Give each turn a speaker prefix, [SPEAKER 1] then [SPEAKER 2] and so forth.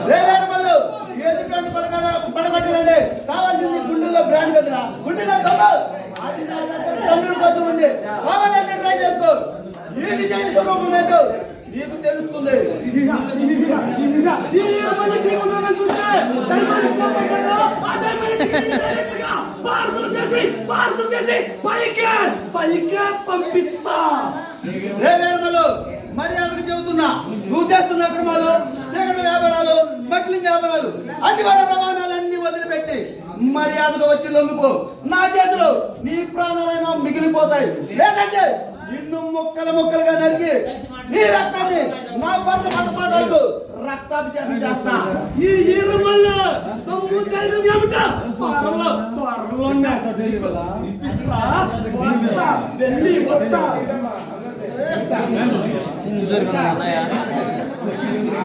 [SPEAKER 1] రేవేర్మలు ఎదుటి పడగొట్టాలండి కావాల్సింది గుండెల్లో బ్రాండ్ కదరా గుండెలో దొంగ అది నా దగ్గర తమ్ముడు కొద్దు ఉంది కావాలంటే ట్రై చేసుకో ఈ విజయ స్వరూపం ఏంటో నీకు తెలుస్తుంది రేవేర్మలు మర్యాదకు చెబుతున్నా నువ్వు చేస్తున్న అక్రమాలు సేకరణ వ్యాపారాలు స్మగ్లింగ్ వ్యాపారాలు అన్ని రవాణాలన్నీ వదిలిపెట్టి మర్యాదగా వచ్చి లొంగిపో నా చేతిలో నీ ప్రాణాలైనా మిగిలిపోతాయి లేదంటే నిన్ను ముక్కలుగా నరికి నీ రక్తాన్ని నా భర్త పదపాదాలకు రక్తాభిషేకం చేస్తా
[SPEAKER 2] ఈ ఈరమల్ల తమ్ము ధైర్యం ఏమిటా త్వరలో వెళ్ళి వస్తా